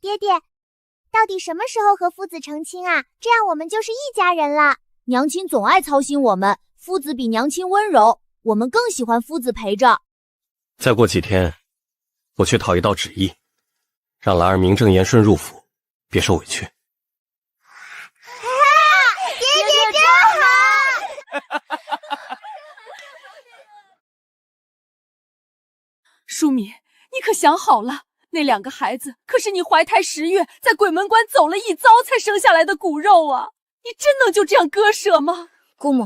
爹爹，到底什么时候和夫子成亲啊？这样我们就是一家人了。娘亲总爱操心我们，夫子比娘亲温柔，我们更喜欢夫子陪着。再过几天，我去讨一道旨意，让兰儿名正言顺入府，别受委屈。爹爹真好！淑敏，你可想好了？那2个孩子可是你怀胎10月，在鬼门关走了一遭才生下来的骨肉啊！你真能就这样割舍吗？姑母，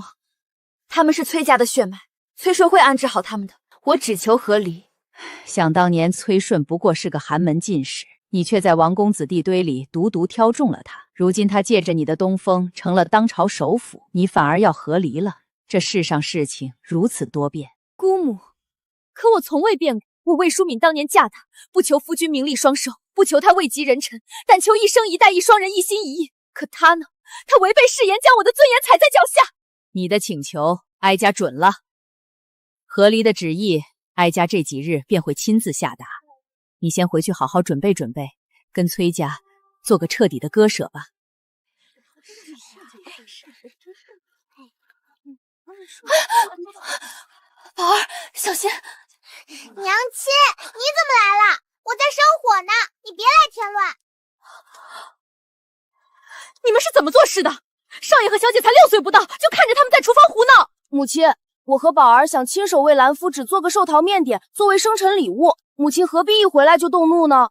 他们是崔家的血脉，崔顺会安置好他们的，我只求和离。想当年崔顺不过是个寒门进士，你却在王公子弟堆里独独挑中了他。如今他借着你的东风成了当朝首辅，你反而要和离了。这世上事情如此多变。姑母，可我从未变过。我魏淑敏当年嫁他，不求夫君名利双收，不求他位极人臣，但求一生一代一双人一心一意。可他呢？他违背誓言，将我的尊严踩在脚下。你的请求，哀家准了。和离的旨意，哀家这几日便会亲自下达。你先回去好好准备准备，跟崔家做个彻底的割舍吧。宝儿，小心！娘亲，你怎么来了？我在生火呢，你别来添乱。你们是怎么做事的？少爷和小姐才6岁不到，就看着他们在厨房胡闹。母亲，我和宝儿想亲手为兰夫只做个寿桃面点，作为生辰礼物。母亲何必一回来就动怒呢？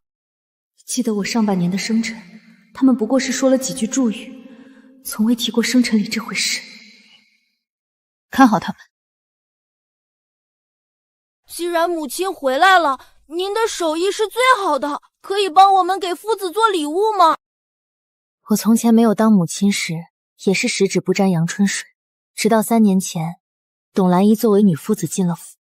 记得我上半年的生辰，他们不过是说了几句祝语，从未提过生辰礼这回事。看好他们。既然母亲回来了，您的手艺是最好的，可以帮我们给夫子做礼物吗？我从前没有当母亲时，也是十指不沾阳春水，直到3年前，董兰姨作为女夫子进了府。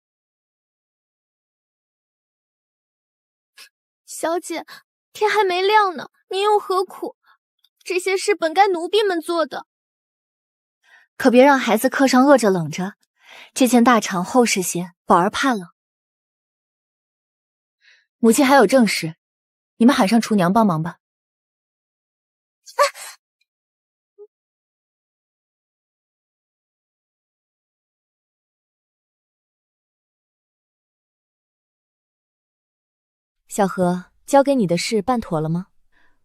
小姐，天还没亮呢，您又何苦？这些事本该奴婢们做的。可别让孩子课上饿着冷着，这件大氅厚实些，宝儿怕冷。母亲还有正事，你们喊上厨娘帮忙吧。小何，交给你的事办妥了吗？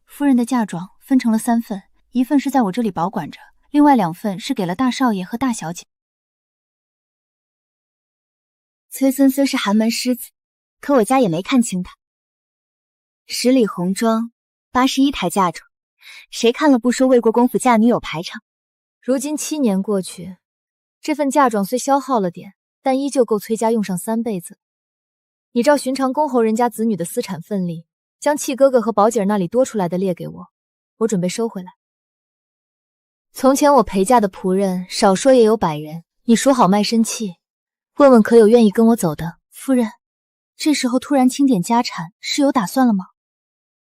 夫人的嫁妆分成了3份，1份是在我这里保管着，另外2份是给了大少爷和大小姐。崔孙虽是寒门狮子，可我家也没看轻他。10里红妆，81台嫁妆，谁看了不说魏国公府嫁女有排场？如今7年过去，这份嫁妆虽消耗了点，但依旧够崔家用上3辈子。你照寻常公侯人家子女的私产份例，将契哥哥和宝姐儿那里多出来的列给我，我准备收回来。从前我陪嫁的仆人少说也有100人，你说好卖身契，问问可有愿意跟我走的？夫人，这时候突然清点家产，是有打算了吗？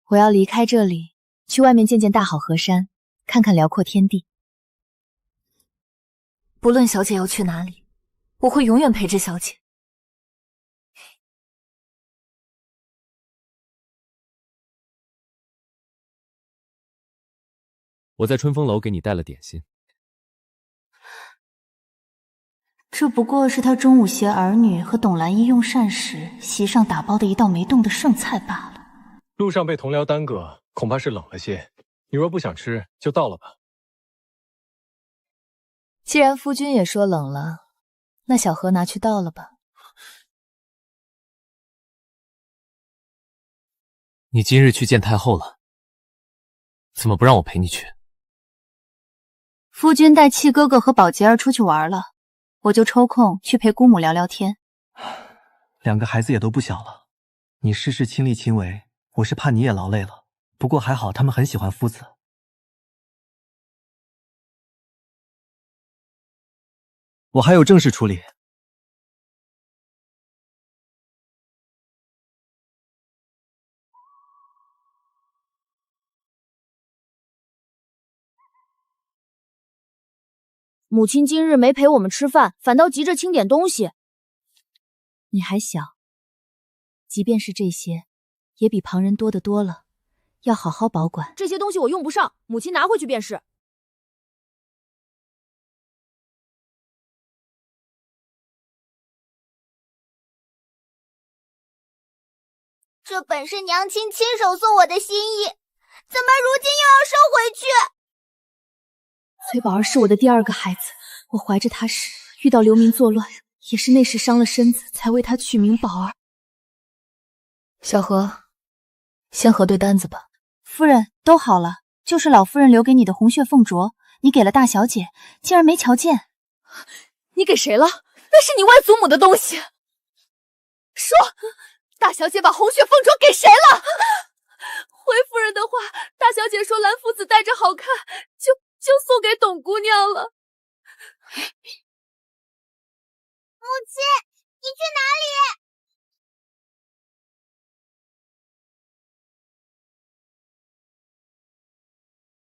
我要离开这里，去外面见见大好河山，看看辽阔天地。不论小姐要去哪里，我会永远陪着小姐。我在春风楼给你带了点心。这不过是他中午携儿女和董兰姨用膳时席上打包的一道没动的剩菜罢了。路上被同僚耽搁，恐怕是冷了些。你若不想吃，就倒了吧。既然夫君也说冷了，那小何拿去倒了吧。你今日去见太后了，怎么不让我陪你去？夫君带契哥哥和宝洁儿出去玩了，我就抽空去陪姑母聊聊天。2个孩子也都不小了，你事事亲力亲为，我是怕你也劳累了。不过还好他们很喜欢夫子。我还有正事处理。母亲今日没陪我们吃饭，反倒急着清点东西。你还小，即便是这些，也比旁人多得多了。要好好保管。这些东西我用不上，母亲拿回去便是。这本是娘亲亲手送我的心意，怎么如今又要收回去？崔宝儿是我的第2个孩子，我怀着他时遇到流民作乱，也是那时伤了身子，才为他取名宝儿。小何，先核对单子吧。夫人，都好了，就是老夫人留给你的红血凤镯，你给了大小姐，竟然没瞧见。你给谁了？那是你外祖母的东西。说，大小姐把红血凤镯给谁了？回夫人的话，大小姐说蓝夫子戴着好看，就送给董姑娘了。母亲，你去哪里？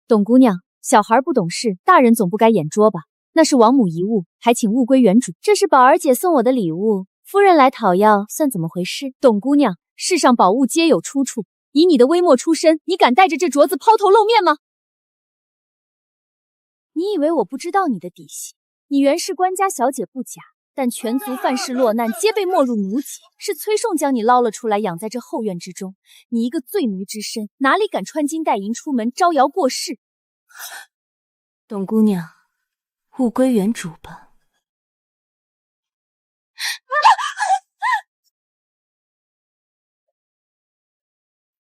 董姑娘，小孩不懂事，大人总不该眼拙吧？那是王母遗物，还请物归原主。这是宝儿姐送我的礼物，夫人来讨要，算怎么回事？董姑娘，世上宝物皆有出处，以你的微末出身，你敢带着这镯子抛头露面吗？你以为我不知道你的底细？你原是官家小姐不假，但全族犯事落难，皆被没入奴籍，是崔宋将你捞了出来，养在这后院之中。你一个罪奴之身，哪里敢穿金戴银出门招摇过市？董姑娘，物归原主吧。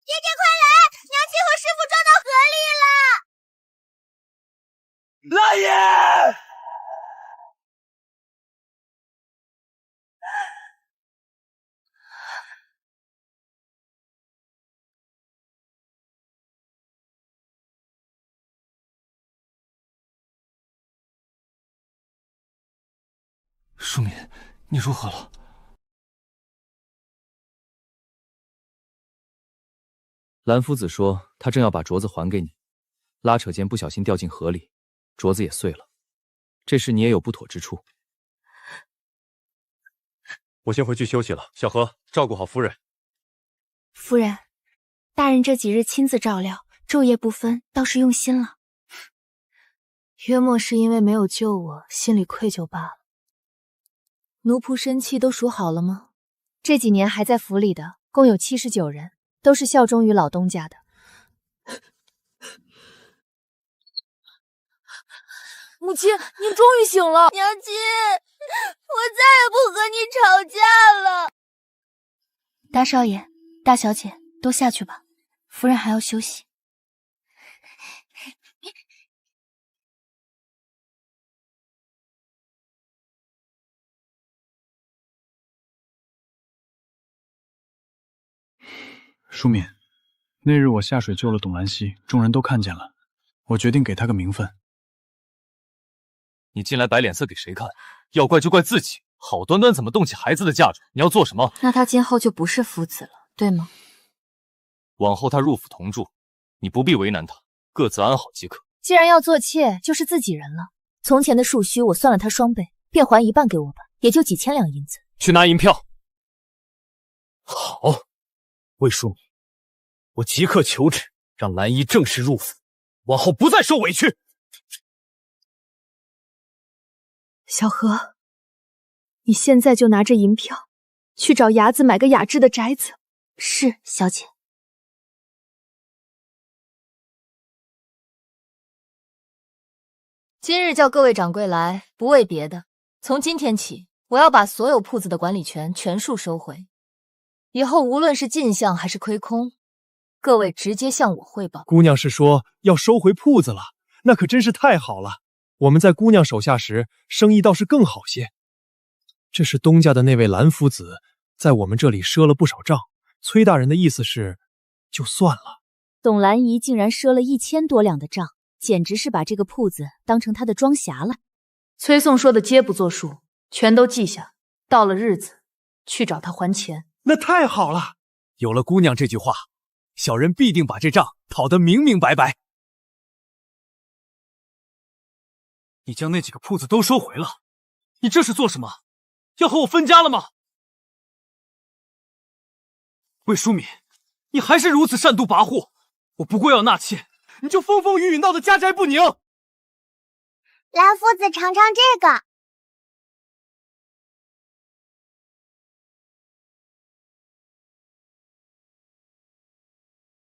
姐姐快来，娘亲和师傅撞到河里了！来也！淑敏，你如何了？蓝夫子说他正要把镯子还给你，拉扯间不小心掉进河里，镯子也碎了。这事你也有不妥之处。我先回去休息了，小何，照顾好夫人。夫人，大人这几日亲自照料，昼夜不分，倒是用心了。约莫是因为没有救我，心里愧疚罢了。奴仆生气都数好了吗？这几年还在府里的共有79人，都是效忠于老东家的。母亲，您终于醒了。娘亲，我再也不和你吵架了。大少爷、大小姐，都下去吧，夫人还要休息。淑敏，那日我下水救了董兰溪，众人都看见了，我决定给他个名分。你进来摆脸色给谁看？要怪就怪自己，好端端怎么动起孩子的嫁妆？你要做什么？那他今后就不是夫子了，对吗？往后他入府同住，你不必为难他，各自安好即可。既然要做妾，就是自己人了。从前的数虚我算了他双倍，便还一半给我吧，也就几千两银子。去拿银票。好，魏淑敏，我即刻求旨，让兰姨正式入府，往后不再受委屈。小何，你现在就拿着银票，去找伢子买个雅致的宅子。是，小姐。今日叫各位掌柜来，不为别的，从今天起，我要把所有铺子的管理权全数收回。以后无论是进项还是亏空，各位直接向我汇报。姑娘是说要收回铺子了，那可真是太好了。我们在姑娘手下时，生意倒是更好些。这是东家的那位蓝夫子，在我们这里赊了不少账。崔大人的意思是，就算了。董兰姨竟然赊了1000多两的账，简直是把这个铺子当成她的庄匣了。崔宋说的皆不作数，全都记下，到了日子去找他还钱。那太好了，有了姑娘这句话，小人必定把这账讨得明明白白。你将那几个铺子都收回了，你这是做什么？要和我分家了吗？魏淑敏，你还是如此擅独跋扈，我不过要纳妾，你就风风雨雨闹得家宅不宁。蓝夫子尝尝这个。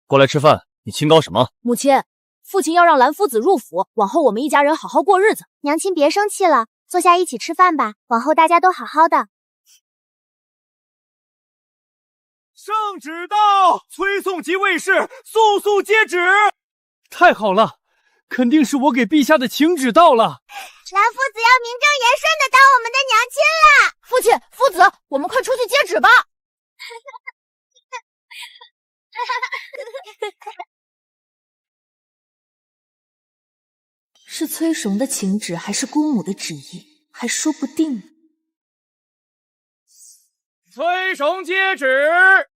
过来吃饭，你清高什么？母亲，父亲要让蓝夫子入府，往后我们一家人好好过日子。娘亲别生气了，坐下一起吃饭吧，往后大家都好好的。圣旨到，崔宋及卫士速速接旨。太好了，肯定是我给陛下的请旨到了。蓝夫子要名正言顺的当我们的娘亲了。父亲，夫子，我们快出去接旨吧。是崔雄的请旨，还是姑母的旨意，还说不定呢。崔雄接旨。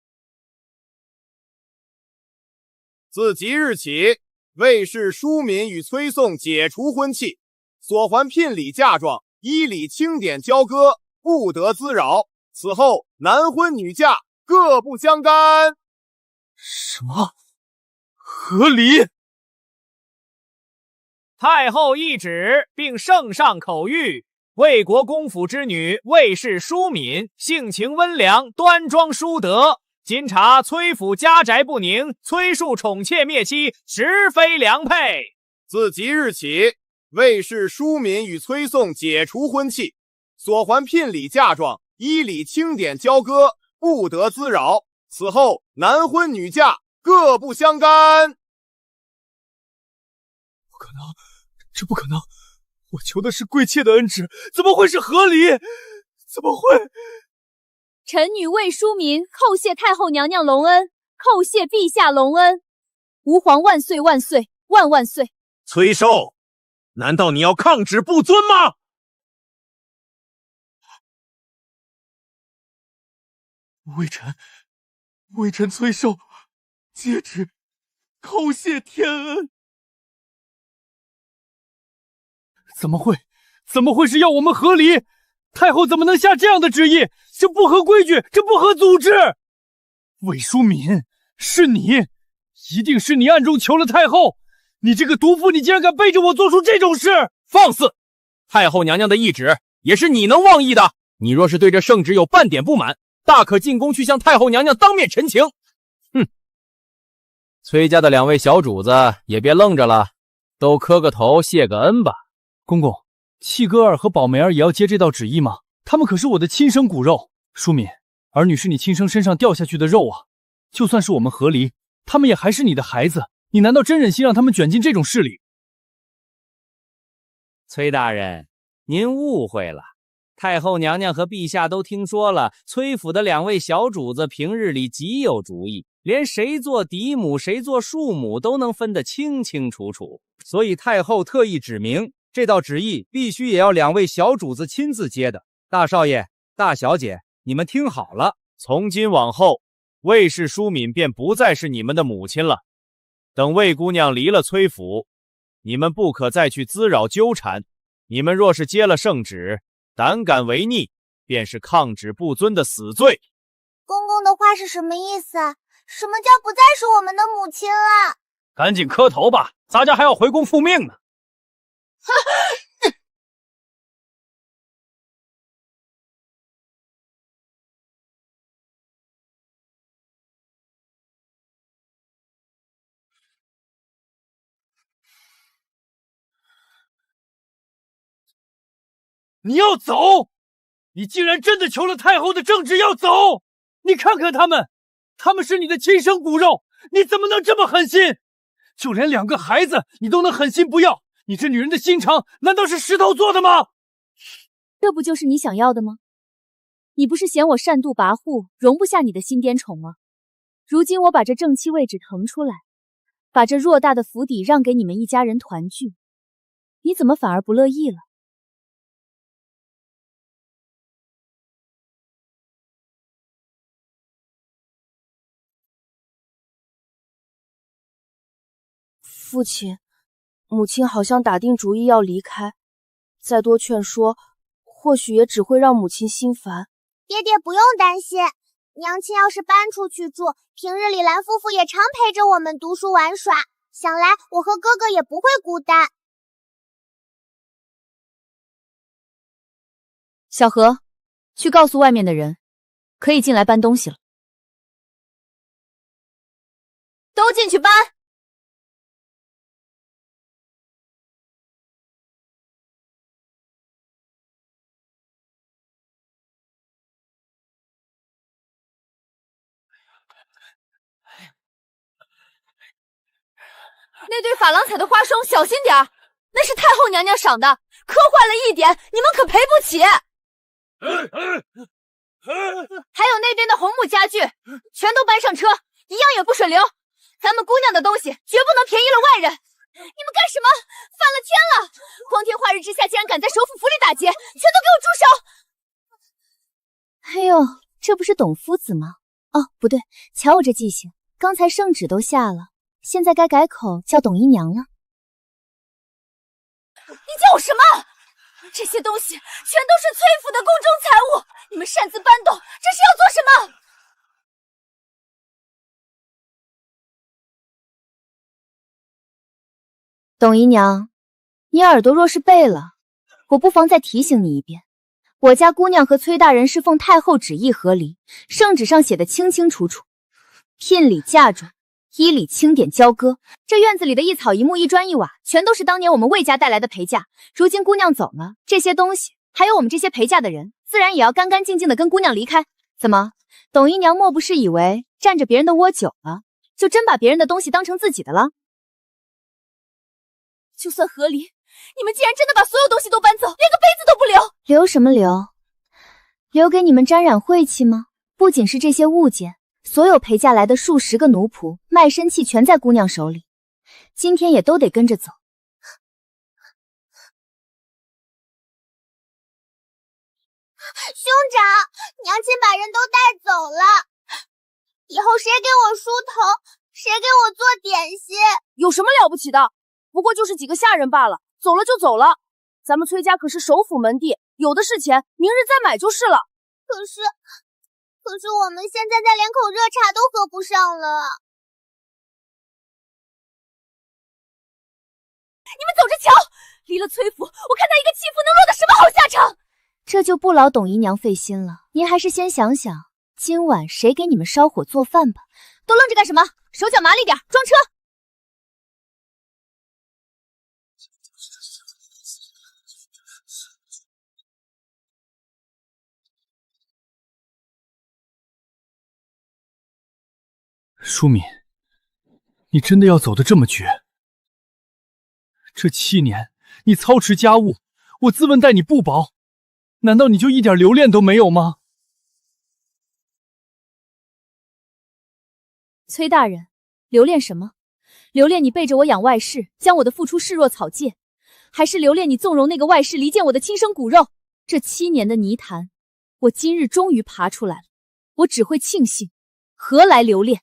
自即日起，卫士舒敏与崔宋解除婚契，所还聘礼嫁妆依礼清典交割，不得滋扰。此后男婚女嫁各不相干。什么？合理？太后懿旨，并圣上口谕：魏国公府之女卫氏舒敏，性情温良，端庄淑德。今查崔府家宅不宁，崔氏宠妾灭妻，实非良配。自即日起，卫士舒敏与崔宋解除婚契，所还聘礼嫁妆依礼清典交割，不得滋扰。此后男婚女嫁各不相干。不可能，这不可能！我求的是贵妾的恩旨，怎么会是合理？怎么会？臣女魏淑敏叩谢太后娘娘隆恩，叩谢陛下隆恩。吾皇万岁万岁万万岁！崔寿，难道你要抗旨不遵吗？微臣崔寿接旨叩谢天恩。怎么会是要我们合理？太后怎么能下这样的旨意？这不合规矩，这不合组织。魏淑敏，是你，一定是你暗中求了太后。你这个毒妇，你竟然敢背着我做出这种事！放肆！太后娘娘的懿旨也是你能妄议的。你若是对这圣旨有半点不满，大可进宫去向太后娘娘当面陈情。哼！崔家的两位小主子也别愣着了，都磕个头谢个恩吧。公公，契哥儿和宝梅儿也要接这道旨意吗？他们可是我的亲生骨肉。淑敏，儿女是你亲生身上掉下去的肉啊！就算是我们和离，他们也还是你的孩子。你难道真忍心让他们卷进这种事里？崔大人，您误会了。太后娘娘和陛下都听说了，崔府的两位小主子平日里极有主意，连谁做嫡母谁做庶母都能分得清清楚楚。所以太后特意指明，这道旨意必须也要两位小主子亲自接的。大少爷、大小姐，你们听好了，从今往后，魏氏淑敏便不再是你们的母亲了。等魏姑娘离了崔府，你们不可再去滋扰纠缠。你们若是接了圣旨，胆敢违逆，便是抗旨不遵的死罪。公公的话是什么意思啊？什么叫不再是我们的母亲了？赶紧磕头吧，咱家还要回宫复命呢。你要走？你竟然真的求了太后的圣旨要走？你看看他们是你的亲生骨肉，你怎么能这么狠心？就连两个孩子你都能狠心不要，你这女人的心肠难道是石头做的吗？这不就是你想要的吗？你不是嫌我善妒跋扈，容不下你的新颠宠吗？如今我把这正妻位置腾出来，把这偌大的府邸让给你们一家人团聚，你怎么反而不乐意了？父亲，母亲好像打定主意要离开，再多劝说，或许也只会让母亲心烦。爹爹不用担心，娘亲要是搬出去住，平日里兰夫妇也常陪着我们读书玩耍，想来我和哥哥也不会孤单。小何，去告诉外面的人，可以进来搬东西了。都进去搬。那对珐琅彩的花霜小心点儿，那是太后娘娘赏的，磕坏了一点，你们可赔不起。还有那边的红木家具，全都搬上车，一样也不准留。咱们姑娘的东西绝不能便宜了外人。你们干什么？反了天了！光天化日之下，竟然敢在首府府里打劫，全都给我住哎手！呦，这不是董夫子吗？哦，不对，瞧我这记性，刚才圣旨都下了，现在该改口叫董姨娘了。你叫我什么？这些东西全都是崔府的宫中财物，你们擅自搬动，这是要做什么？董姨娘，你耳朵若是背了，我不妨再提醒你一遍。我家姑娘和崔大人是奉太后旨意和离，圣旨上写的清清楚楚，聘礼嫁妆、衣礼清点交割，这院子里的一草一木一砖一瓦，全都是当年我们魏家带来的陪嫁。如今姑娘走了，这些东西还有我们这些陪嫁的人，自然也要干干净净的跟姑娘离开。怎么，董姨娘莫不是以为占着别人的窝久了，就真把别人的东西当成自己的了？就算和离，你们竟然真的把所有东西都搬走，连个杯子都不留！留什么留？留给你们沾染晦气吗？不仅是这些物件，所有陪嫁来的数十个奴仆、卖身契全在姑娘手里，今天也都得跟着走。兄长，娘亲把人都带走了，以后谁给我梳头，谁给我做点心。有什么了不起的？不过就是几个下人罢了，走了就走了。咱们崔家可是首府门第，有的是钱，明日再买就是了。可是我们现在连口热茶都喝不上了。你们走着瞧，离了崔府，我看他一个弃妇能落得什么好下场。这就不劳董姨娘费心了，您还是先想想今晚谁给你们烧火做饭吧。都愣着干什么？手脚麻利点，装车！舒敏，你真的要走得这么绝？这7年你操持家务，我自问待你不薄，难道你就一点留恋都没有吗？崔大人，留恋什么？留恋你背着我养外室，将我的付出视若草芥，还是留恋你纵容那个外室离间我的亲生骨肉？这7年的泥潭，我今日终于爬出来了，我只会庆幸，何来留恋？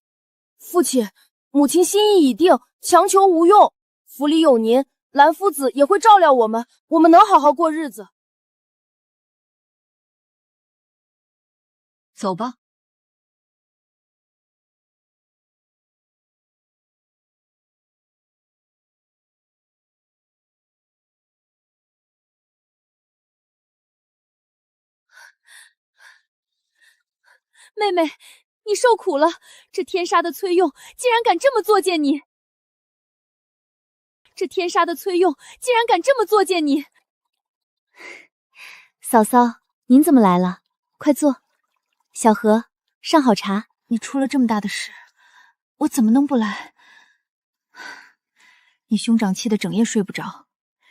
父亲，母亲心意已定，强求无用。府里有您，兰夫子也会照料我们，我们能好好过日子。走吧。妹妹，你受苦了，这天杀的崔用竟然敢这么作践你！这天杀的崔用竟然敢这么作践你！嫂嫂，您怎么来了？快坐。小何，上好茶。你出了这么大的事，我怎么能不来？你兄长气得整夜睡不着，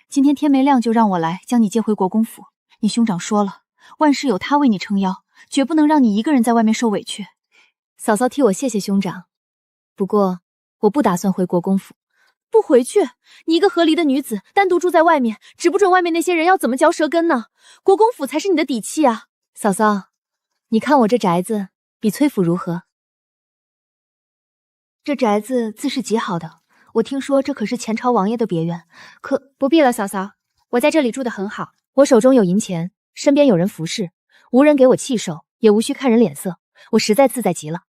今天天没亮就让我来将你接回国公府。你兄长说了，万事有他为你撑腰，绝不能让你一个人在外面受委屈。嫂嫂替我谢谢兄长，不过我不打算回国公府。不回去？你一个和离的女子，单独住在外面，指不准外面那些人要怎么嚼舌根呢？国公府才是你的底气啊！嫂嫂，你看我这宅子比崔府如何？这宅子自是极好的，我听说这可是前朝王爷的别院，可不必了，嫂嫂，我在这里住得很好，我手中有银钱，身边有人服侍，无人给我气受，也无需看人脸色。我实在自在极了。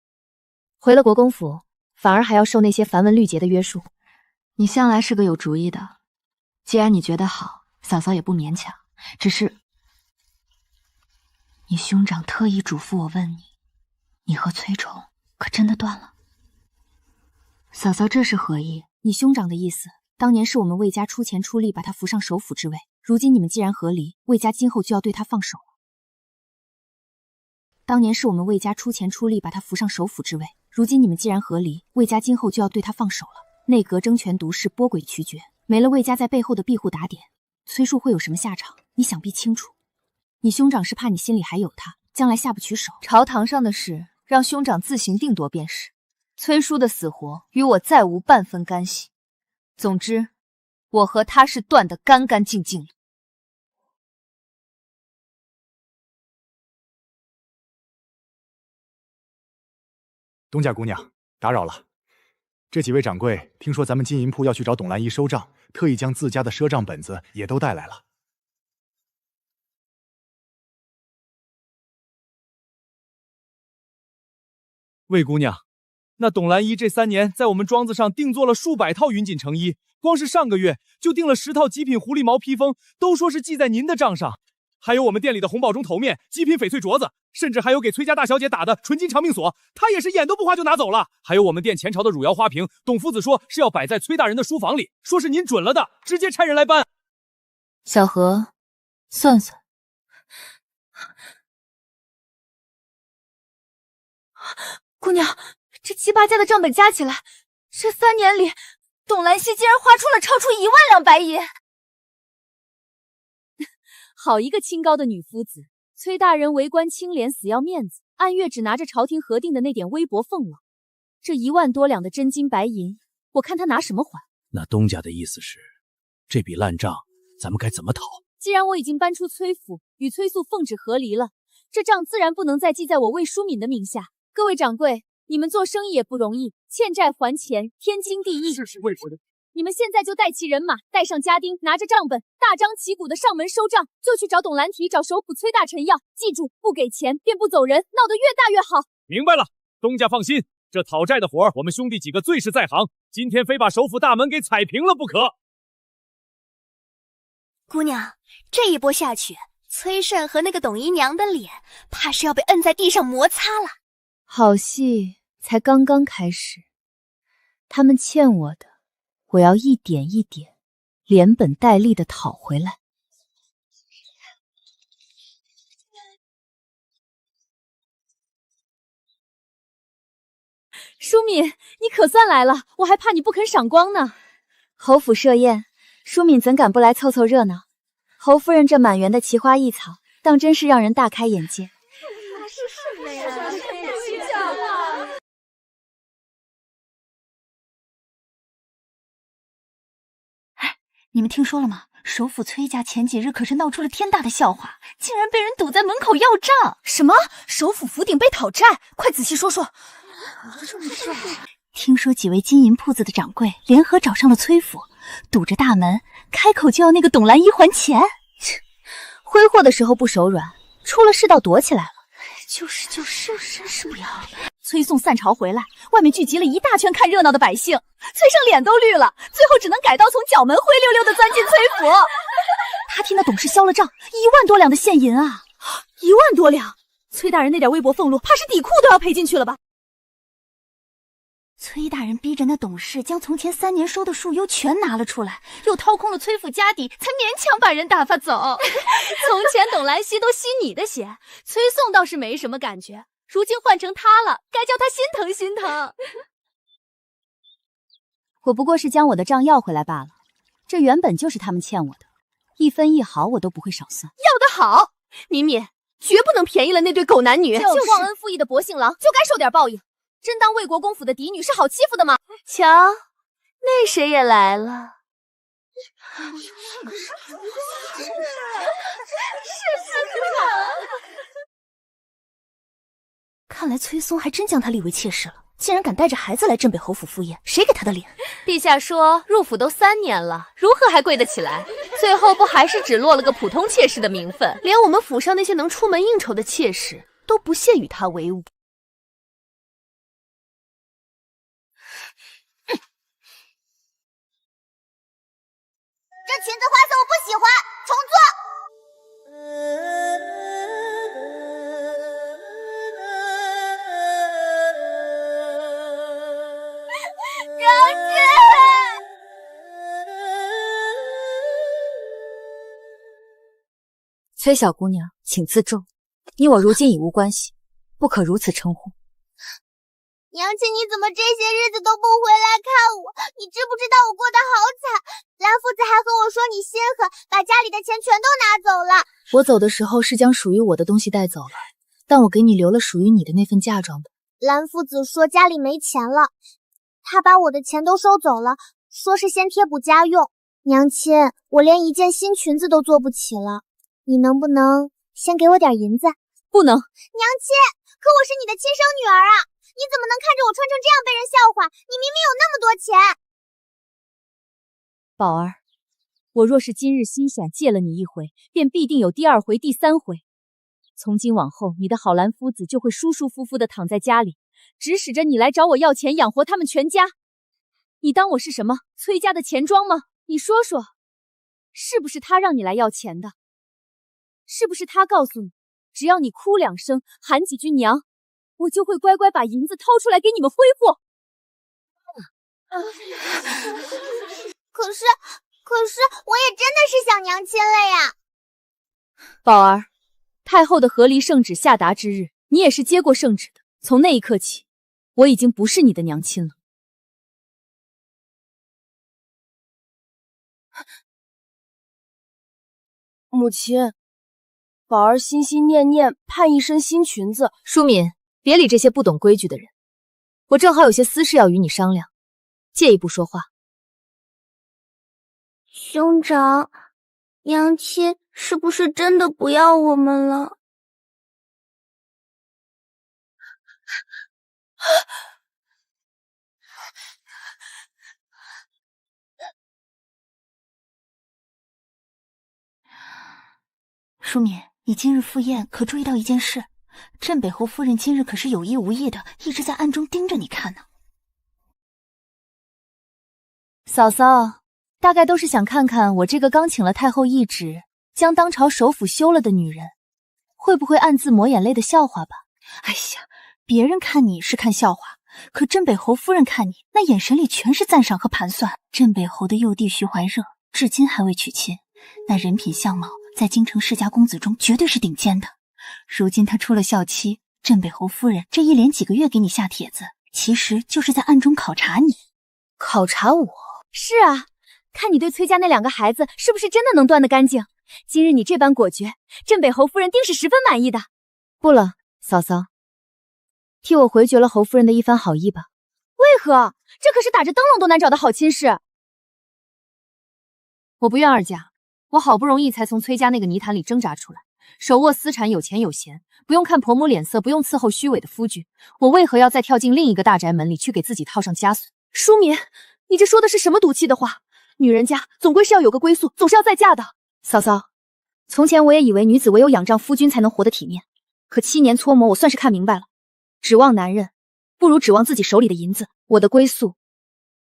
回了国公府，反而还要受那些繁文缛节的约束。你向来是个有主意的，既然你觉得好，嫂嫂也不勉强。只是，你兄长特意嘱咐我问你，你和崔崇可真的断了？嫂嫂这是何意？你兄长的意思，当年是我们魏家出钱出力把他扶上首辅之位，如今你们既然和离，魏家今后就要对他放手了。当年是我们魏家出钱出力把他扶上首辅之位，如今你们既然和离，魏家今后就要对他放手了。内阁争权夺势，波诡曲谲，没了魏家在背后的庇护打点，崔树会有什么下场？你想必清楚。你兄长是怕你心里还有他，将来下不去手。朝堂上的事，让兄长自行定夺便是。崔叔的死活与我再无半分干系。总之，我和他是断得干干净净的。东家姑娘，打扰了。这几位掌柜听说咱们金银铺要去找董兰姨收账，特意将自家的赊账本子也都带来了。魏姑娘，那董兰姨这3年在我们庄子上定做了数百套云锦成衣，光是上个月就订了10套极品狐狸毛披风，都说是记在您的账上。还有我们店里的红宝中头面、极品翡翠镯子，甚至还有给崔家大小姐打的纯金长命锁，她也是眼都不花就拿走了。还有我们店前朝的汝窑花瓶，董夫子说是要摆在崔大人的书房里，说是您准了的，直接差人来搬。小何，算算，姑娘，这7、8家的账本加起来，这3年里，董兰溪竟然花出了超出1万两白银。好一个清高的女夫子！崔大人为官清廉，死要面子，按月只拿着朝廷核定的那点微薄俸禄，这1万多两的真金白银，我看他拿什么还？那东家的意思是，这笔烂账咱们该怎么讨？既然我已经搬出崔府，与崔素奉旨和离了，这账自然不能再记在我魏淑敏的名下。各位掌柜，你们做生意也不容易，欠债还钱，天经地义。是魏国的。你们现在就带齐人马，带上家丁，拿着账本，大张旗鼓的上门收账，就去找董兰提、找首辅崔大臣要。记住，不给钱便不走人，闹得越大越好。明白了，东家放心，这讨债的活我们兄弟几个最是在行，今天非把首府大门给踩平了不可。姑娘，这一波下去，崔慎和那个董姨娘的脸，怕是要被摁在地上摩擦了。好戏才刚刚开始，他们欠我的，我要一点一点，连本带利的讨回来。淑敏，你可算来了，我还怕你不肯赏光呢。侯府设宴，淑敏怎敢不来凑凑热闹？侯夫人这满园的奇花异草，当真是让人大开眼界。是什么呀？你们听说了吗？首府崔家前几日可是闹出了天大的笑话，竟然被人堵在门口要账。什么？首府府顶被讨债？快仔细说说。听说几位金银铺子的掌柜联合找上了崔府，堵着大门，开口就要那个董兰姨还钱。挥霍的时候不手软，出了事倒躲起来了。就是真是不要脸。崔宋散朝回来，外面聚集了一大圈看热闹的百姓，崔胜脸都绿了，最后只能改刀从角门灰溜溜的钻进崔府。他替那董事销了账，1万多两的现银啊！1万多两，崔大人那点微薄俸禄，怕是底裤都要赔进去了吧？崔大人逼着那董事将从前3年收的束优全拿了出来，又掏空了崔府家底，才勉强把人打发走。从前董兰溪都吸你的血，崔宋倒是没什么感觉，如今换成他了，该叫他心疼心疼。我不过是将我的账要回来罢了，这原本就是他们欠我的，1分1毫我都不会少算。要得好，敏敏，绝不能便宜了那对狗男女。就忘恩负义的薄幸郎，就该受点报应。真当魏国公府的嫡女是好欺负的吗？瞧，那谁也来了。看来崔松还真将他立为妾室了，竟然敢带着孩子来镇北侯府赴宴，谁给他的脸？陛下说入府都3年了，如何还跪得起来？最后不还是只落了个普通妾室的名分，连我们府上那些能出门应酬的妾室都不屑与他为伍。裙子花色我不喜欢，重做。娘亲，崔小姑娘，请自重，你我如今已无关系，不可如此称呼。娘亲，你怎么这些日子都不回来看我？你知不知道我过得好惨？蓝夫子还和我说你心狠，把家里的钱全都拿走了。我走的时候是将属于我的东西带走了，但我给你留了属于你的那份嫁妆的。蓝夫子说家里没钱了，他把我的钱都收走了，说是先贴补家用。娘亲，我连一件新裙子都做不起了，你能不能先给我点银子？不能。娘亲，可我是你的亲生女儿啊！你怎么能看着我穿成这样被人笑话？你明明有那么多钱。宝儿，我若是今日心闪借了你一回，便必定有第二回、第三回。从今往后，你的好蓝夫子就会舒舒服服地躺在家里，指使着你来找我要钱养活他们全家。你当我是什么崔家的钱庄吗？你说说，是不是他让你来要钱的？是不是他告诉你，只要你哭2声，喊几句娘，我就会乖乖把银子掏出来给你们挥霍？可是，我也真的是想娘亲了呀。宝儿，太后的和离圣旨下达之日，你也是接过圣旨的。从那一刻起，我已经不是你的娘亲了。母亲，宝儿心心念念盼一身新裙子。淑敏，别理这些不懂规矩的人，我正好有些私事要与你商量，借一步说话。兄长，娘亲是不是真的不要我们了？淑敏，你今日赴宴可注意到一件事？镇北侯夫人今日可是有意无意的一直在暗中盯着你看呢。嫂嫂，大概都是想看看我这个刚请了太后懿旨，将当朝首辅休了的女人，会不会暗自抹眼泪的笑话吧？哎呀，别人看你是看笑话，可镇北侯夫人看你，那眼神里全是赞赏和盘算。镇北侯的幼弟徐怀热，至今还未娶亲，那人品相貌在京城世家公子中绝对是顶尖的。如今他出了孝期，镇北侯夫人这一连几个月给你下帖子，其实就是在暗中考察你。考察我？是啊，看你对崔家那2个孩子是不是真的能端得干净。今日你这般果决，镇北侯夫人定是十分满意的。不了，嫂嫂，替我回绝了侯夫人的一番好意吧。为何？这可是打着灯笼都难找的好亲事。我不愿二嫁，我好不容易才从崔家那个泥潭里挣扎出来，手握私产，有钱有闲，不用看婆母脸色，不用伺候虚伪的夫君，我为何要再跳进另一个大宅门里去给自己套上枷锁？淑敏，你这说的是什么赌气的话？女人家总归是要有个归宿，总是要再嫁的。嫂嫂，从前我也以为女子唯有仰仗夫君才能活得体面，可7年搓磨，我算是看明白了，指望男人，不如指望自己手里的银子。我的归宿，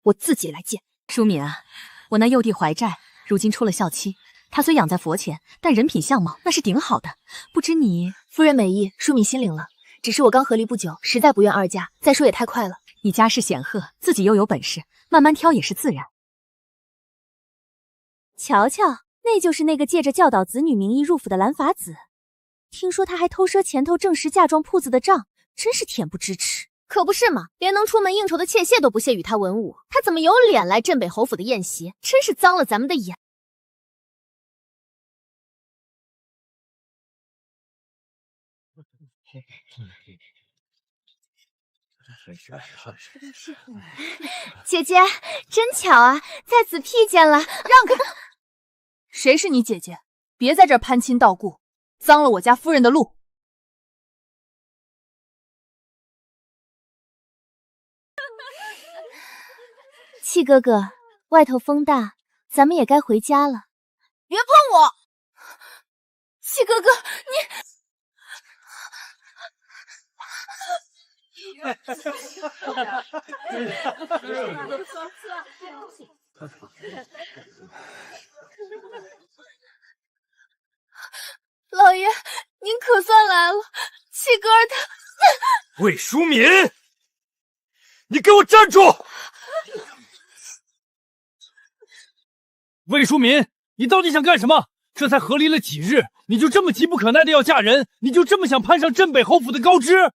我自己来建。淑敏啊，我那幼弟怀债，如今出了孝期，他虽养在佛前，但人品相貌那是顶好的。不知你……夫人美意，淑敏心领了。只是我刚和离不久，实在不愿二嫁。再说也太快了。你家世显赫，自己又有本事，慢慢挑也是自然。瞧瞧，那就是那个借着教导子女名义入府的蓝法子。听说他还偷赊前头正实嫁妆铺子的账，真是恬不知耻。可不是嘛，连能出门应酬的妾谢都不屑与他文武，他怎么有脸来镇北侯府的宴席？真是脏了咱们的眼。姐姐，真巧啊，在此披见了。让开！谁是你姐姐？别在这儿攀亲道故，脏了我家夫人的路。戚哥哥，外头风大，咱们也该回家了。别碰我！戚哥哥，你老爷，您可算来了，七哥他……魏淑敏，你给我站住！魏淑敏，你到底想干什么？这才和离了几日，你就这么急不可耐的要嫁人？你就这么想攀上镇北侯府的高枝？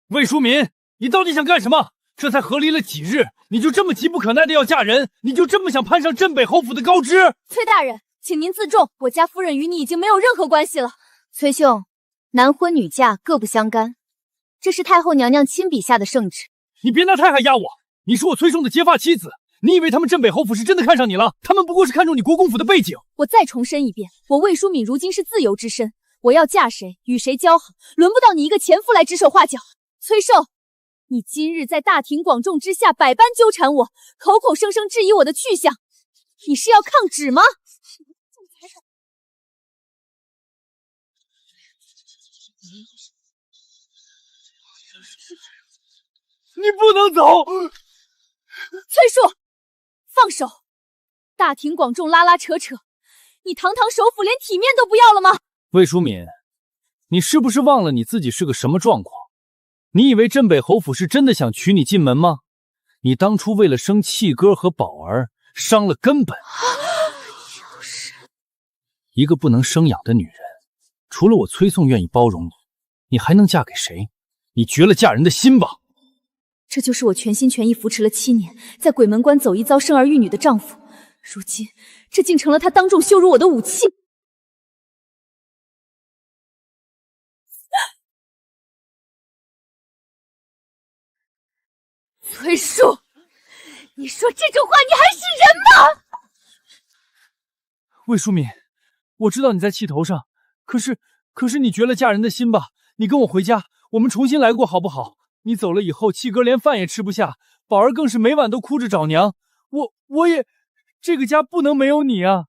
魏淑敏，你到底想干什么？这才和离了几日，你就这么急不可耐的要嫁人？你就这么想攀上镇北侯府的高枝？崔大人，请您自重，我家夫人与你已经没有任何关系了。崔兄，男婚女嫁各不相干，这是太后娘娘亲笔下的圣旨。你别拿太害压我，你是我崔兄的结发妻子。你以为他们镇北侯府是真的看上你了？他们不过是看中你国公府的背景。我再重申一遍，我魏淑敏如今是自由之身，我要嫁谁，与谁交好，轮不到你一个前夫来指手画脚。崔寿，你今日在大庭广众之下百般纠缠我，口口声声质疑我的去向，你是要抗旨吗？你不能走！崔叔，放手！大庭广众拉拉扯扯，你堂堂首辅连体面都不要了吗？魏淑敏，你是不是忘了你自己是个什么状况？你以为镇北侯府是真的想娶你进门吗？你当初为了生契哥和宝儿，伤了根本。一个不能生养的女人，除了我崔宋愿意包容你，你还能嫁给谁？你绝了嫁人的心吧！这就是我全心全意扶持了7年，在鬼门关走一遭生儿育女的丈夫，如今这竟成了他当众羞辱我的武器。崔叔，你说这种话你还是人吗？魏淑敏，我知道你在气头上，可是你绝了嫁人的心吧？你跟我回家，我们重新来过好不好？你走了以后，契哥连饭也吃不下，宝儿更是每晚都哭着找娘。我也，这个家不能没有你啊！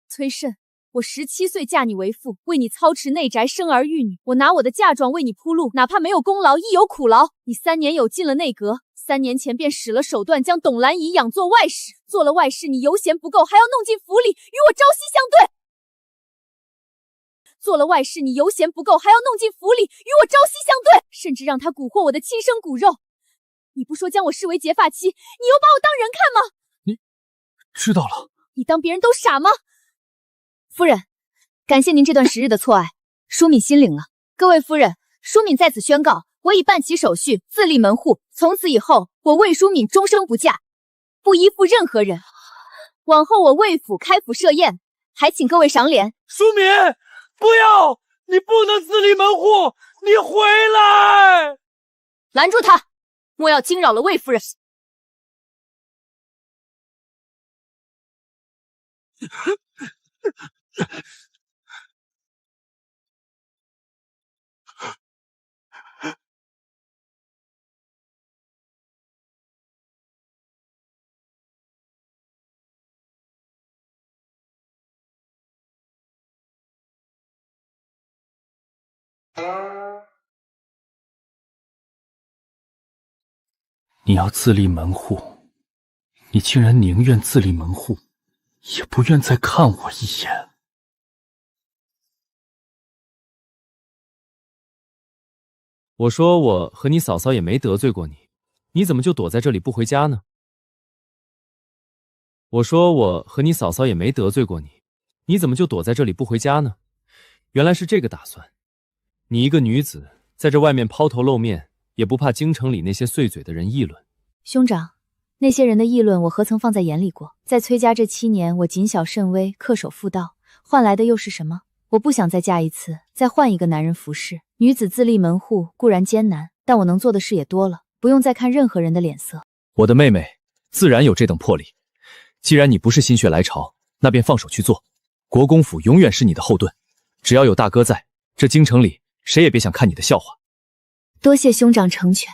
崔慎，我17岁嫁你为妇，为你操持内宅，生儿育女，我拿我的嫁妆为你铺路，哪怕没有功劳，亦有苦劳。你3年有进了内阁，3年前便使了手段，将董兰姨养做外室。做了外室，你油钱不够，还要弄进府里与我朝夕相对。做了外室，你油钱不够，还要弄进府里与我朝夕相对，甚至让他蛊惑我的亲生骨肉。你不说将我视为结发妻，你又把我当人看吗？你知道了。你当别人都傻吗？夫人，感谢您这段时日的错爱，淑敏心领了。各位夫人，淑敏在此宣告，我已办齐手续，自立门户，从此以后，我魏淑敏终生不嫁，不依附任何人。往后我魏府开府设宴，还请各位赏脸。淑敏，不要！你不能自立门户！你回来！拦住他！莫要惊扰了魏夫人。你要自立门户，你竟然宁愿自立门户，也不愿再看我一眼。我说我和你嫂嫂也没得罪过你，你怎么就躲在这里不回家呢？我说我和你嫂嫂也没得罪过你，你怎么就躲在这里不回家呢？原来是这个打算。你一个女子，在这外面抛头露面，也不怕京城里那些碎嘴的人议论。兄长，那些人的议论我何曾放在眼里过？在崔家这7年，我谨小慎微，恪守妇道，换来的又是什么？我不想再嫁一次，再换一个男人服侍。女子自立门户固然艰难，但我能做的事也多了，不用再看任何人的脸色。我的妹妹自然有这等魄力。既然你不是心血来潮，那便放手去做。国公府永远是你的后盾，只要有大哥在，这京城里谁也别想看你的笑话。多谢兄长成全。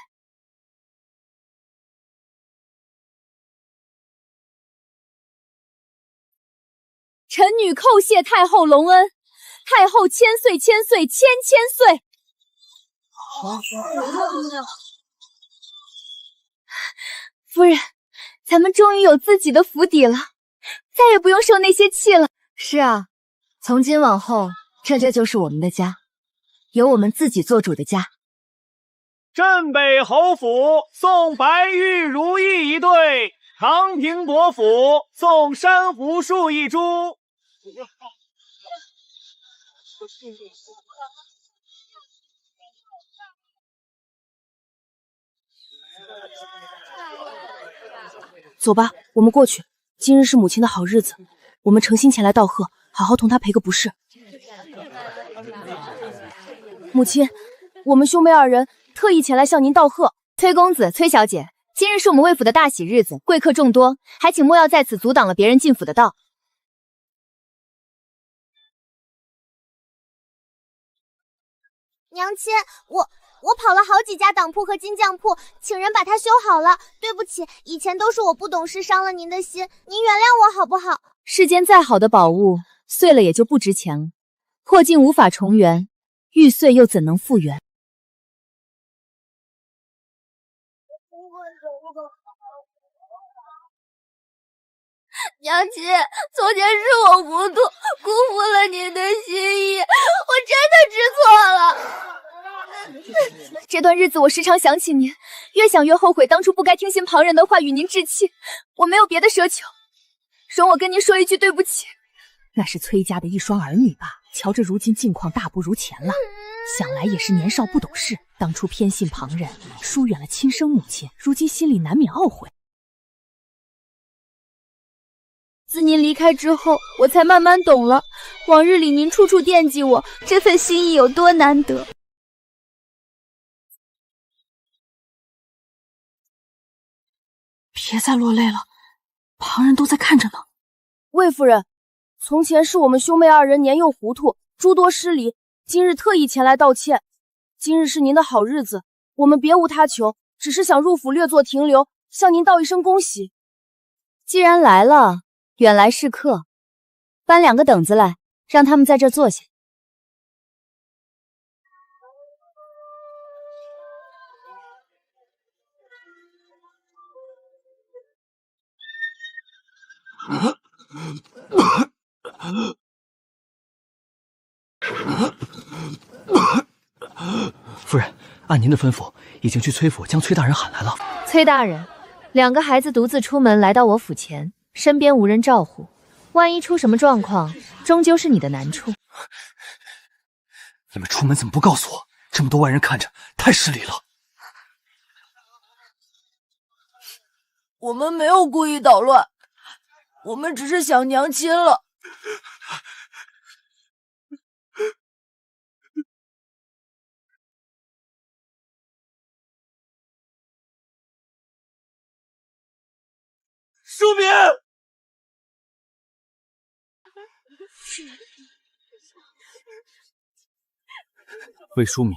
臣女叩谢太后隆恩，太后千岁千岁千千岁。夫人，咱们终于有自己的府邸了，再也不用受那些气了。是啊，从今往后，这就是我们的家，有我们自己做主的家。镇北侯府送白玉如意一对，长平伯府送珊瑚树一株。走吧，我们过去。今日是母亲的好日子，我们诚心前来道贺，好好同她赔个不是。母亲，我们兄妹二人特意前来向您道贺。崔公子、崔小姐，今日是我们魏府的大喜日子，贵客众多，还请莫要在此阻挡了别人进府的道。娘亲，我跑了好几家当铺和金匠铺，请人把它修好了。对不起，以前都是我不懂事，伤了您的心，您原谅我好不好？世间再好的宝物，碎了也就不值钱了。破镜无法重圆，玉碎又怎能复原？娘亲，从前是我糊涂，辜负了您的心意，我真的知错了。这段日子我时常想起您，越想越后悔当初不该听信旁人的话与您置气。我没有别的奢求，容我跟您说一句对不起。那是崔家的一双儿女吧？瞧着如今境况大不如前了，想来也是年少不懂事，当初偏信旁人，疏远了亲生母亲，如今心里难免懊悔。自您离开之后，我才慢慢懂了，往日里您处处惦记我，这份心意有多难得。别再落泪了，旁人都在看着呢。魏夫人，从前是我们兄妹二人年幼糊涂，诸多失礼，今日特意前来道歉。今日是您的好日子，我们别无他求，只是想入府略作停留，向您道一声恭喜。既然来了，远来是客，搬2个等子来，让他们在这儿坐下。夫人，按您的吩咐，已经去崔府将崔大人喊来了。崔大人，2个孩子独自出门来到我府前，身边无人照护，万一出什么状况，终究是你的难处。你们出门怎么不告诉我？这么多外人看着，太失礼了。我们没有故意捣乱，我们只是想娘亲了。淑敏，魏淑敏，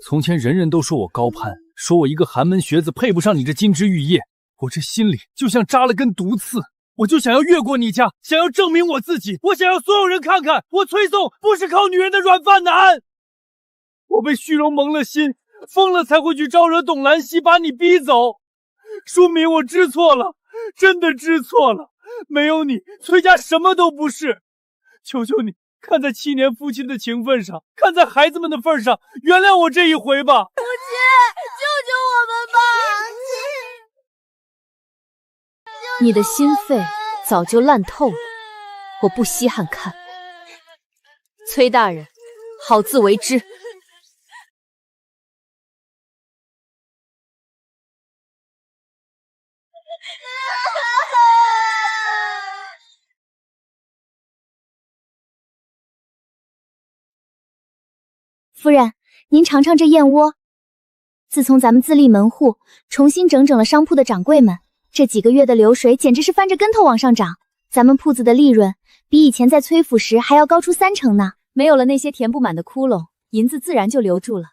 从前人人都说我高攀，说我一个寒门学子配不上你这金枝玉叶，我这心里就像扎了根毒刺，我就想要越过你家，想要证明我自己，我想要所有人看看，我崔宋不是靠女人的软饭男。我被虚荣蒙了心，疯了才会去招惹董兰溪，把你逼走。淑敏，我知错了。真的知错了，没有你，崔家什么都不是。求求你，看在7年夫妻的情分上，看在孩子们的份上，原谅我这一回吧。母亲，救救我们吧！你的心肺早就烂透了，我不稀罕看。崔大人，好自为之。夫人，您尝尝这燕窝。自从咱们自立门户，重新整整了商铺的掌柜们，这几个月的流水简直是翻着跟头往上涨。咱们铺子的利润比以前在崔府时还要高出3成呢。没有了那些填不满的窟窿，银子自然就留住了。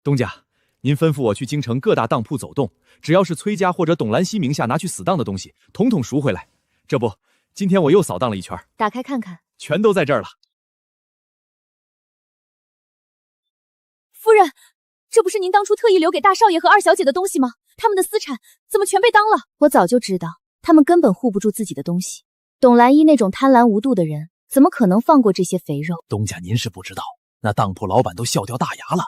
东家，您吩咐我去京城各大当铺走动，只要是崔家或者董兰溪名下拿去死当的东西，统统赎回来。这不，今天我又扫荡了一圈，打开看看，全都在这儿了。夫人，这不是您当初特意留给大少爷和二小姐的东西吗？他们的私产怎么全被当了？我早就知道，他们根本护不住自己的东西。董兰一那种贪婪无度的人，怎么可能放过这些肥肉？东家，您是不知道，那当铺老板都笑掉大牙了，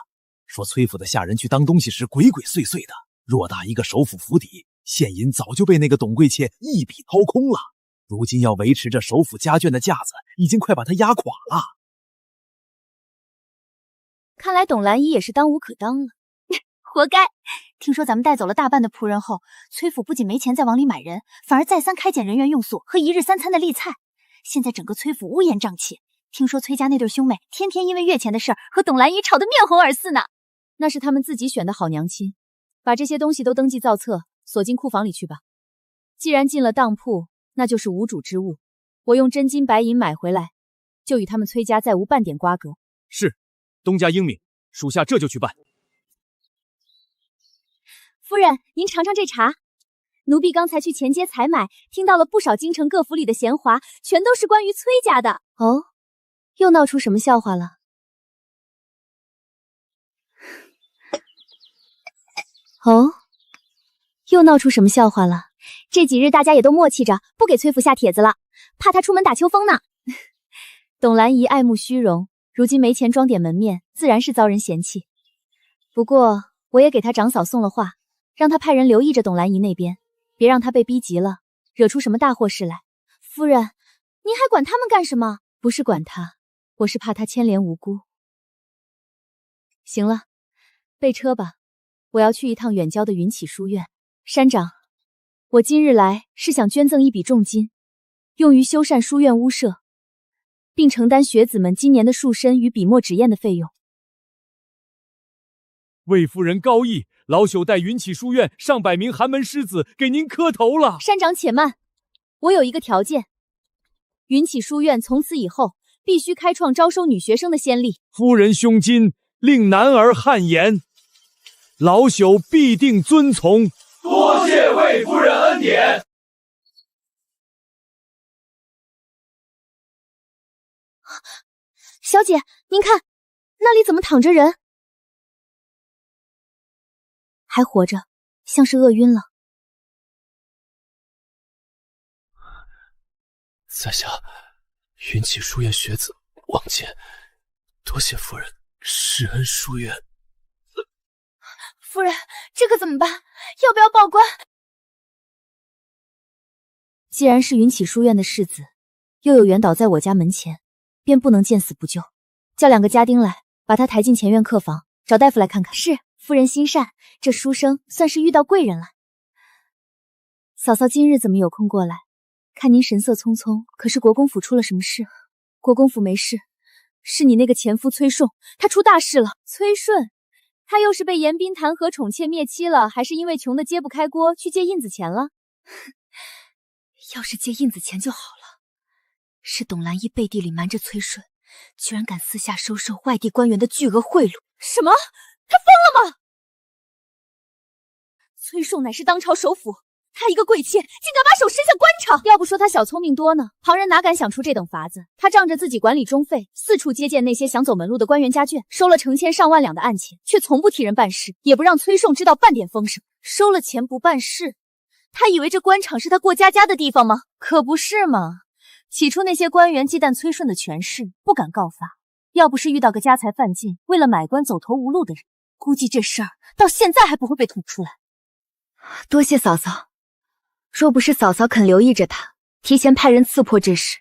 说崔府的下人去当东西时鬼鬼祟祟的，偌大一个首府府邸，现银早就被那个董贵妾一笔掏空了。如今要维持着首府家眷的架子，已经快把他压垮了。看来董兰一也是当无可当了，活该！听说咱们带走了大半的仆人后，崔府不仅没钱再往里买人，反而再三开减人员用宿和1日3餐的例菜。现在整个崔府乌烟瘴气，听说崔家那对兄妹天天因为月钱的事儿和董兰一吵得面红耳赤呢。那是他们自己选的好娘亲，把这些东西都登记造册，锁进库房里去吧。既然进了当铺，那就是无主之物，我用真金白银买回来，就与他们崔家再无半点瓜葛。是，东家英明，属下这就去办。夫人，您尝尝这茶。奴婢刚才去前街采买，听到了不少京城各府里的闲话，全都是关于崔家的。哦，又闹出什么笑话了？哦，又闹出什么笑话了？这几日大家也都默契着，不给崔府下帖子了，怕他出门打秋风呢。董兰姨爱慕虚荣，如今没钱装点门面，自然是遭人嫌弃。不过我也给他长嫂送了话，让他派人留意着董兰姨那边，别让他被逼急了，惹出什么大祸事来。夫人，您还管他们干什么？不是管他，我是怕他牵连无辜。行了，备车吧，我要去一趟远郊的云起书院。山长，我今日来是想捐赠一笔重金，用于修缮书院屋舍，并承担学子们今年的束申与笔墨纸砚的费用。魏夫人高义，老朽带云起书院上百名寒门师子给您磕头了。山长且慢，我有一个条件，云起书院从此以后必须开创招收女学生的先例。夫人胸襟，令男儿汗颜，老朽必定遵从。多谢魏夫人恩典。小姐，您看，那里怎么躺着人？还活着，像是饿晕了。在下云起书院学子王坚，多谢夫人施恩书院。夫人，这可怎么办？要不要报官？既然是云起书院的世子，又有缘倒在我家门前，便不能见死不救。叫2个家丁来，把他抬进前院客房，找大夫来看看。是，夫人心善，这书生算是遇到贵人了。嫂嫂今日怎么有空过来？看您神色匆匆，可是国公府出了什么事？国公府没事，是你那个前夫崔顺，他出大事了。崔顺，他又是被严彬弹劾宠妾灭妻了，还是因为穷得揭不开锅去借印子钱了？要是借印子钱就好了，是董兰一背地里瞒着崔顺，居然敢私下收受外地官员的巨额贿赂。什么？他疯了吗？崔顺乃是当朝首辅，他一个贵妾竟敢把手伸向官场。要不说他小聪明多呢，旁人哪敢想出这等法子。他仗着自己管理中费，四处接见那些想走门路的官员家眷，收了成千上万两的案钱，却从不替人办事，也不让崔顺知道半点风声。收了钱不办事，他以为这官场是他过家家的地方吗？可不是嘛。起初那些官员忌惮崔顺的权势，不敢告发，要不是遇到个家财犯禁，为了买官走投无路的人，估计这事儿到现在还不会被捅出来。多谢嫂嫂，若不是嫂嫂肯留意着他，提前派人刺破这事，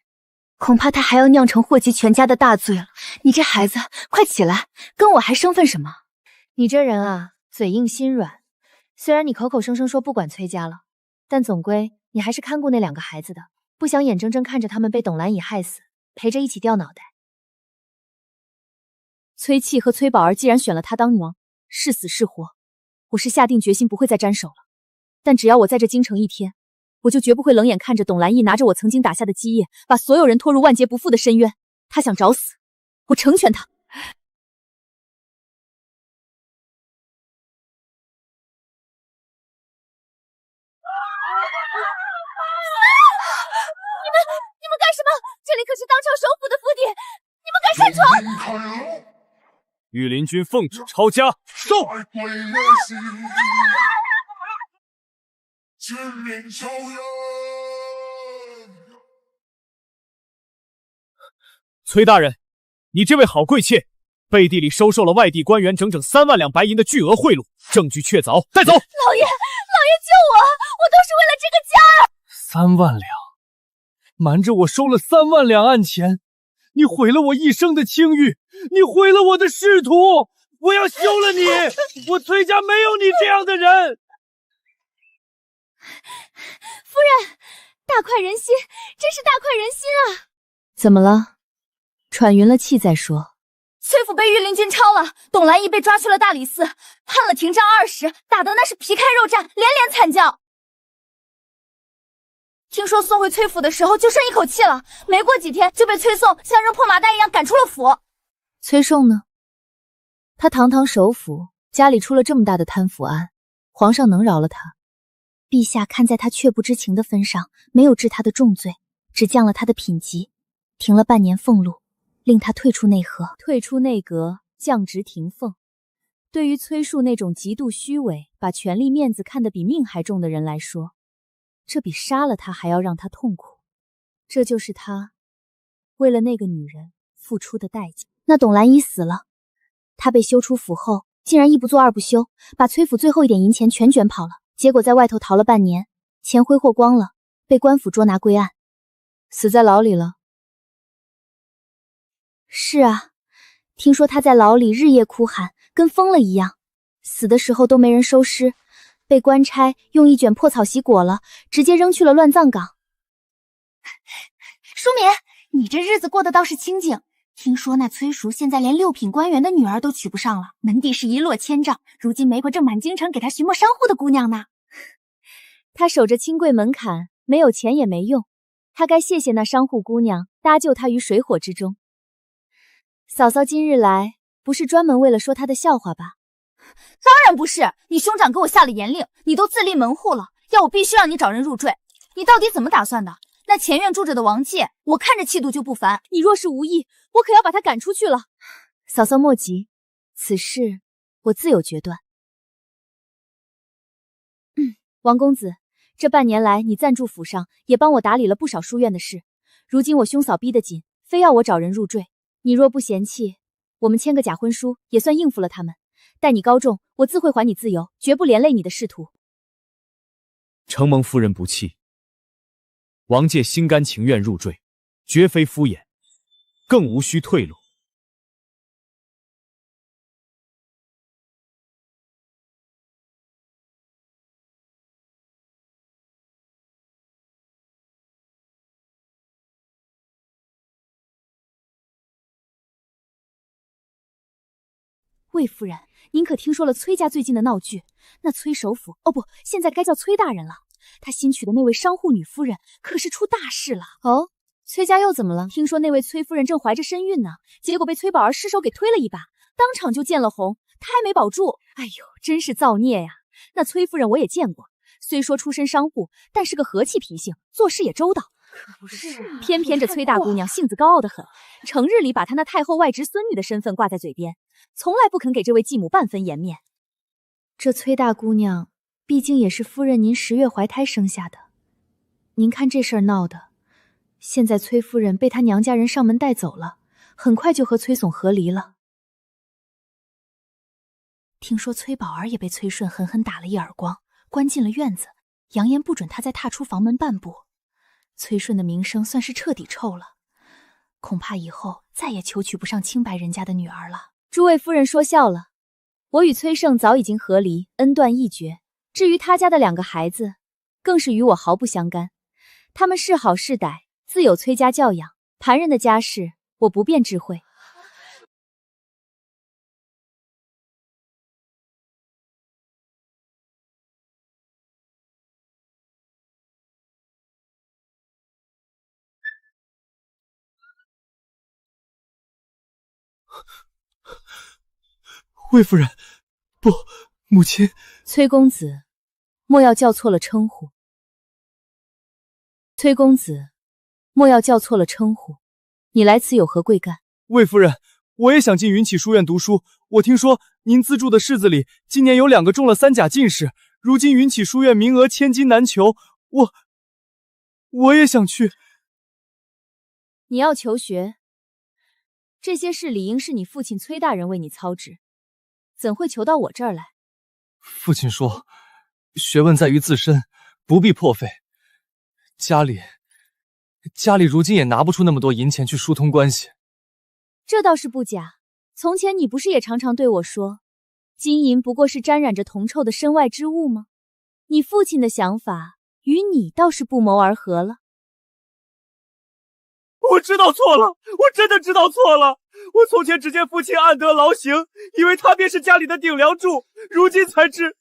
恐怕他还要酿成祸及全家的大罪了。你这孩子，快起来，跟我还生分什么？你这人啊，嘴硬心软。虽然你口口声声说不管崔家了，但总归你还是看顾那2个孩子的，不想眼睁睁看着他们被董兰以害死，陪着一起掉脑袋。崔气和崔宝儿既然选了他当王，是死是活，我是下定决心不会再沾手了。但只要我在这京城一天，我就绝不会冷眼看着董兰义拿着我曾经打下的基业，把所有人拖入万劫不复的深渊。他想找死，我成全他。你们干什么？这里可是当朝首府的府邸，你们敢擅闯！御林军奉旨抄家，送！崔大人，你这位好贵妾背地里收受了外地官员整整3万两白银的巨额贿赂，证据确凿，带走！老爷救我！我都是为了这个家。3万两，瞒着我收了3万两暗钱，你毁了我一生的清誉，你毁了我的仕途，我要休了你！我崔家没有你这样的人。夫人，大快人心，真是大快人心啊！怎么了？喘匀了气再说。崔府被御林军抄了，董兰义被抓去了大理寺，判了廷杖20，打的那是皮开肉绽，连连惨叫。听说送回崔府的时候就剩一口气了，没过几天就被崔宋像扔破麻袋一样赶出了府。崔宋呢？他堂堂首辅，家里出了这么大的贪腐案，皇上能饶了他？陛下看在他却不知情的分上，没有治他的重罪，只降了他的品级，停了半年俸禄，令他退出内阁。退出内阁，降职停俸。对于崔树那种极度虚伪，把权力面子看得比命还重的人来说，这比杀了他还要让他痛苦。这就是他为了那个女人付出的代价。那董兰姨死了，他被休出府后，竟然一不做二不休，把崔府最后一点银钱全卷跑了。结果在外头逃了半年，钱挥霍光了，被官府捉拿归案，死在牢里了。是啊，听说他在牢里日夜哭喊，跟疯了一样，死的时候都没人收尸，被官差用一卷破草席裹了，直接扔去了乱葬岗。淑敏，你这日子过得倒是清静。听说那崔叔现在连6品官员的女儿都娶不上了，门第是一落千丈，如今媒婆正满京城给他寻摸商户的姑娘呢。他守着清贵门槛，没有钱也没用，他该谢谢那商户姑娘搭救他于水火之中。嫂嫂今日来，不是专门为了说他的笑话吧？当然不是，你兄长给我下了严令，你都自立门户了，要我必须让你找人入赘。你到底怎么打算的？那前院住着的王介，我看着气度就不凡，你若是无意，我可要把他赶出去了。嫂嫂莫急，此事我自有决断。王公子，这半年来你暂住府上，也帮我打理了不少书院的事。如今我兄嫂逼得紧，非要我找人入赘。你若不嫌弃，我们签个假婚书，也算应付了他们。待你高中，我自会还你自由，绝不连累你的仕途。承蒙夫人不弃，王介心甘情愿入赘，绝非敷衍，更无需退路。魏夫人，您可听说了崔家最近的闹剧？那崔首府，哦不，现在该叫崔大人了。他新娶的那位商户女夫人可是出大事了。哦，崔家又怎么了？听说那位崔夫人正怀着身孕呢，结果被崔宝儿失手给推了一把，当场就见了红，胎没保住。哎呦，真是造孽呀！那崔夫人我也见过，虽说出身商户，但是个和气脾性，做事也周到。可不是，偏偏这崔大姑娘性子高傲得很，成日里把她那太后外侄孙女的身份挂在嘴边，从来不肯给这位继母半分颜面。这崔大姑娘毕竟也是夫人您10月怀胎生下的，您看这事儿闹的，现在崔夫人被她娘家人上门带走了，很快就和崔总和离了。听说崔宝儿也被崔顺狠狠打了一耳光，关进了院子，扬言不准她再踏出房门半步。崔顺的名声算是彻底臭了，恐怕以后再也求娶不上清白人家的女儿了。诸位夫人说笑了，我与崔胜早已经和离，恩断义绝。至于他家的2个孩子，更是与我毫不相干。他们是好是歹，自有崔家教养。旁人的家事，我不便知会。魏夫人，不，母亲。崔公子，莫要叫错了称呼。崔公子，莫要叫错了称呼。你来此有何贵干？魏夫人，我也想进云起书院读书。我听说您资助的士子里，今年有2个中了3甲进士。如今云起书院名额千金难求，我也想去。你要求学，这些事理应是你父亲崔大人为你操持，怎会求到我这儿来？父亲说，学问在于自身，不必破费。家里如今也拿不出那么多银钱去疏通关系。这倒是不假。从前你不是也常常对我说，金银不过是沾染着铜臭的身外之物吗？你父亲的想法与你倒是不谋而合了。我知道错了，我真的知道错了。我从前只见父亲安得劳形，以为他便是家里的顶梁柱，如今才知，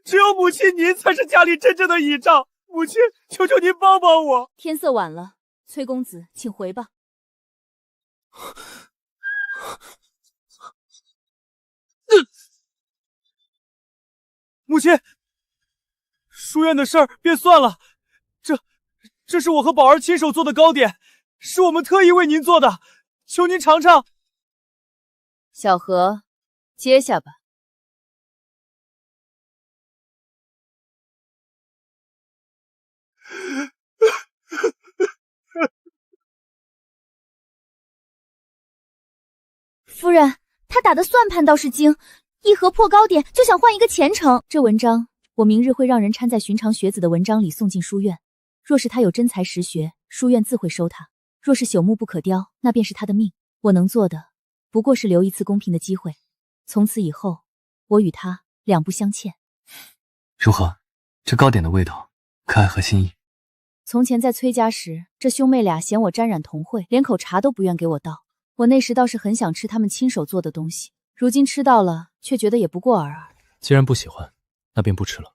只有母亲您才是家里真正的倚仗。母亲，求求您帮帮我。天色晚了，崔公子，请回吧。母亲，书院的事儿便算了，这是我和宝儿亲手做的糕点，是我们特意为您做的，求您尝尝。小何，接下吧。夫人，他打的算盘倒是精，一盒破糕点就想换一个前程。这文章我明日会让人掺在寻常学子的文章里送进书院，若是他有真才实学，书院自会收他；若是朽木不可雕，那便是他的命。我能做的不过是留一次公平的机会，从此以后，我与他两不相欠。如何？这糕点的味道可爱合心意？从前在崔家时，这兄妹俩嫌我沾染铜秽，连口茶都不愿给我倒。我那时倒是很想吃他们亲手做的东西，如今吃到了，却觉得也不过尔尔。既然不喜欢，那便不吃了。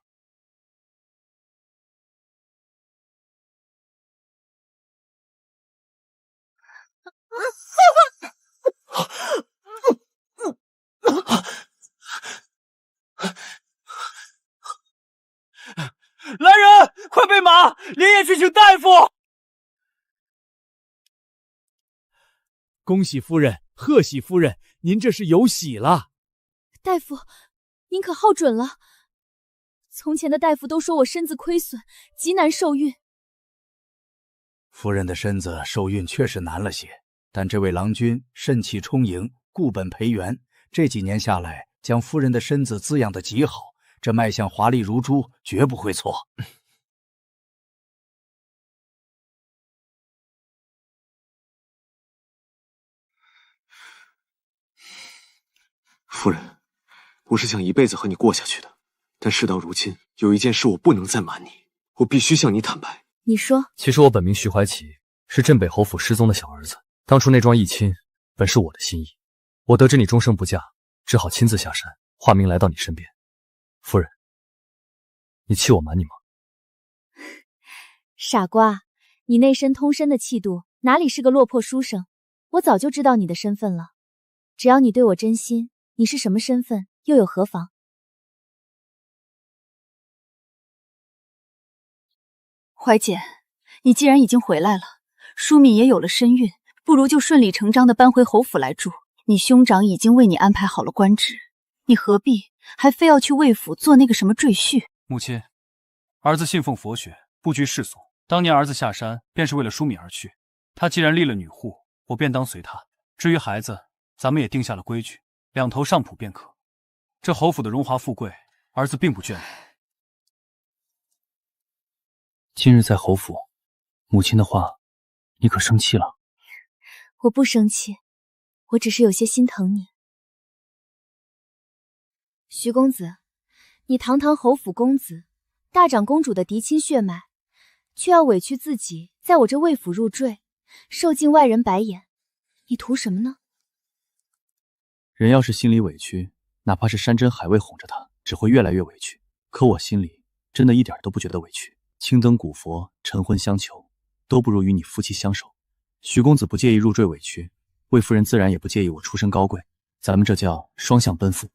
来人，快备马，连夜去请大夫。恭喜夫人，贺喜夫人，您这是有喜了。大夫，您可好准了。从前的大夫都说我身子亏损，极难受孕。夫人的身子受孕确实难了些，但这位郎君肾气充盈，固本培元，这几年下来，将夫人的身子滋养得极好，这脉象华丽如珠，绝不会错。夫人，我是想一辈子和你过下去的，但事到如今，有一件事我不能再瞒你，我必须向你坦白。你说。其实我本名徐怀奇，是镇北侯府失踪的小儿子。当初那桩议亲，本是我的心意。我得知你终生不嫁，只好亲自下山，化名来到你身边。夫人，你气我瞒你吗？傻瓜，你那身通身的气度，哪里是个落魄书生？我早就知道你的身份了。只要你对我真心，你是什么身份，又有何妨？怀姐，你既然已经回来了，淑敏也有了身孕，不如就顺理成章的搬回侯府来住。你兄长已经为你安排好了官职，你何必还非要去魏府做那个什么赘婿？母亲，儿子信奉佛学，不拘世俗。当年儿子下山，便是为了淑敏而去。他既然立了女户，我便当随他。至于孩子，咱们也定下了规矩，两头上谱便可。这侯府的荣华富贵，儿子并不眷恋。今日在侯府，母亲的话，你可生气了？我不生气，我只是有些心疼你。徐公子，你堂堂侯府公子，大长公主的嫡亲血脉，却要委屈自己在我这魏府入赘，受尽外人白眼，你图什么呢？人要是心里委屈，哪怕是山珍海味哄着他，只会越来越委屈。可我心里真的一点都不觉得委屈。青灯古佛，晨昏相求，都不如与你夫妻相守。徐公子不介意入赘委屈，魏夫人自然也不介意我出身高贵，咱们这叫双向奔赴。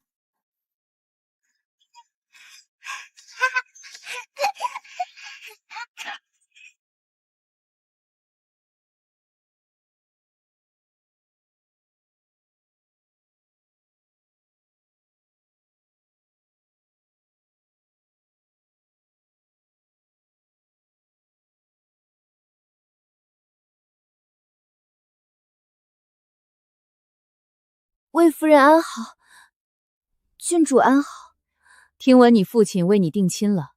魏夫人安好，郡主安好。听闻你父亲为你定亲了，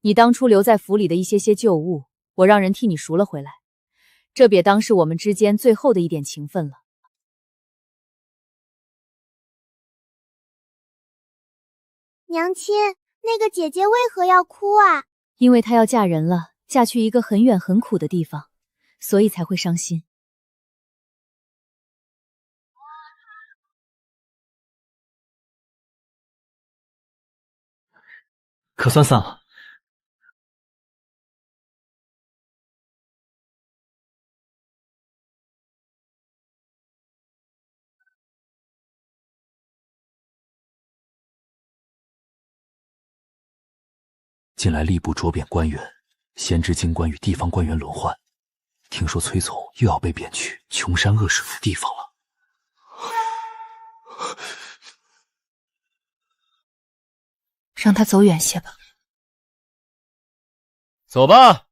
你当初留在府里的一些旧物，我让人替你赎了回来，这别当是我们之间最后的一点情分了。娘亲，那个姐姐为何要哭啊？因为她要嫁人了，嫁去一个很远很苦的地方，所以才会伤心。可算散了。近来吏部擢贬官员，先知京官与地方官员轮换，听说崔总又要被贬去穷山恶水的地方了。让他走远些吧。走吧。